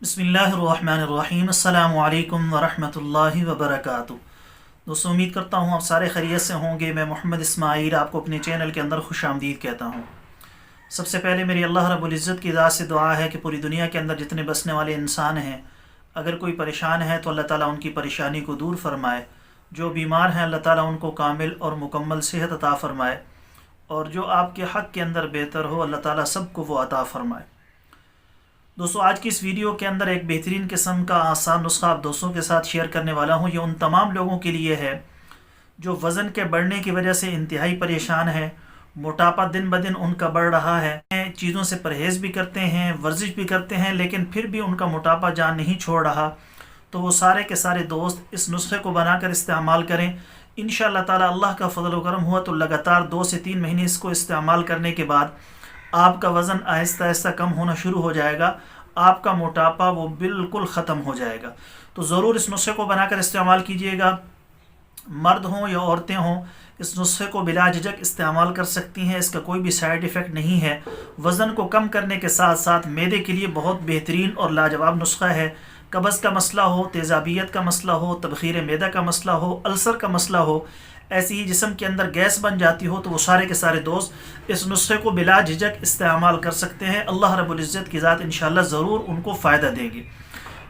बिस्मिल्लाहिर्रहमानिर्रहीम। अस्सलामु अलैकुम वरहमतुल्लाहि वबरकातुहू। दोस्तों, उम्मीद करता हूँ आप सारे खैरियत से होंगे। मैं मोहम्मद इस्माइल आपको अपने चैनल के अंदर खुशामदीद कहता हूँ। सबसे पहले मेरी अल्लाह रब्बुल इज़्ज़त की ज़ात से दुआ है कि पूरी दुनिया के अंदर जितने बसने वाले इंसान हैं, अगर कोई परेशान है तो अल्लाह ताला उनकी परेशानी को दूर फरमाए। जो बीमार हैं अल्लाह ताला उनको कामिल और मुकम्मल सेहत अता फ़रमाए, और जो आपके हक़ के अंदर बेहतर हो अल्लाह ताला सबको वो अता फ़रमाए। दोस्तों, आज की इस वीडियो के अंदर एक बेहतरीन किस्म का आसान नुस्खा आप दोस्तों के साथ शेयर करने वाला हूँ। ये उन तमाम लोगों के लिए है जो वज़न के बढ़ने की वजह से इंतहाई परेशान है। मोटापा दिन ब दिन उनका बढ़ रहा है, चीज़ों से परहेज़ भी करते हैं, वर्जिश भी करते हैं, लेकिन फिर भी उनका मोटापा जान नहीं छोड़ रहा। तो वो सारे के सारे दोस्त इस नुस्खे को बनाकर इस्तेमाल करें। इंशाअल्लाह ताला अल्लाह का फ़ज़ल व करम हुआ तो लगातार 2 से 3 महीने इसको इस्तेमाल करने के बाद आपका वज़न आहिस्ता आहिस्ता कम होना शुरू हो जाएगा। आपका मोटापा वो बिल्कुल ख़त्म हो जाएगा। तो ज़रूर इस नुस्खे को बनाकर इस्तेमाल कीजिएगा। मर्द हों या औरतें हों, इस नुस्खे को बिला झिझक इस्तेमाल कर सकती हैं। इसका कोई भी साइड इफ़ेक्ट नहीं है। वज़न को कम करने के साथ साथ मैदे के लिए बहुत बेहतरीन और लाजवाब नुस्खा है। कब्ज़ का मसला हो, तेज़ाबियत का मसला हो, तबख़ीर मैदा का मसला हो, अल्सर का मसला हो, ऐसी ही जिस्म के अंदर गैस बन जाती हो, तो वो सारे के सारे दोस्त इस नुस्खे को बिला झिझक इस्तेमाल कर सकते हैं। अल्लाह रब्बुल इज़्ज़त की ज़ात इंशाअल्लाह ज़रूर उनको फ़ायदा देगी।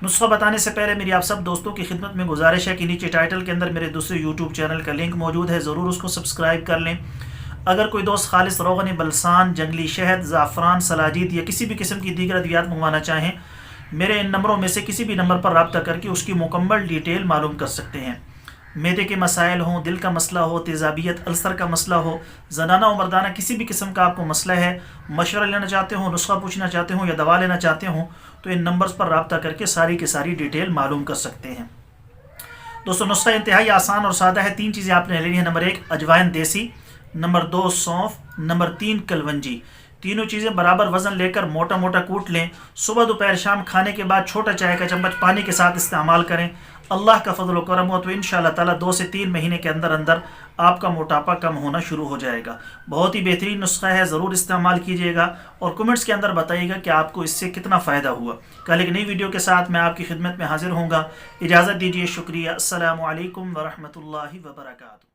नुस्खा बताने से पहले मेरी आप सब दोस्तों की खिदमत में गुजारिश है कि नीचे टाइटल के अंदर मेरे दूसरे यूट्यूब चैनल का लिंक मौजूद है, ज़रूर उसको सब्सक्राइब कर लें। अगर कोई दोस्त खालिस रोगन बलसान, जंगली शहद, ज़ाफ़रान, सलाजीद या किसी भी किस्म की दीगर अद्वियात मंगवाना चाहें, मेरे इन नंबरों में से किसी भी नंबर पर रब्ता करके उसकी मुकम्मल डिटेल मालूम कर सकते हैं। मैदे के मसाइल हों, दिल का मसला हो, तेज़ाबियत, अल्सर का मसला हो, ज़नाना और मर्दाना किसी भी किस्म का आपको मसला है, मशवरा लेना चाहते हो, नुस्खा पूछना चाहते हो या दवा लेना चाहते हो, तो इन नंबर्स पर रब्ता करके सारी की सारी डिटेल मालूम कर सकते हैं। दोस्तों, नुस्खा इंतहाई आसान और सादा है। 3 चीज़ें आपने लेनी है। नंबर 1 अजवाइन देसी, नंबर 2 सौंफ, नंबर 3 कलवंजी। तीनों चीज़ें बराबर वज़न लेकर मोटा मोटा कूट लें। सुबह दोपहर शाम खाने के बाद छोटा चाय का चम्मच पानी के साथ इस्तेमाल करें। अल्लाह का फ़ज़ल व करम हो तो इंशाअल्लाह ताला 2 से 3 महीने के अंदर अंदर आपका मोटापा कम होना शुरू हो जाएगा। बहुत ही बेहतरीन नुस्खा है, ज़रूर इस्तेमाल कीजिएगा और कमेंट्स के अंदर बताइएगा कि आपको इससे कितना फ़ायदा हुआ। कल एक नई वीडियो के साथ मैं आपकी खिदमत में हाजिर होऊंगा। इजाज़त दीजिए, शुक्रिया। अस्सलामु अलैकुम वरहमतुल्लाहि वबरकातुहू।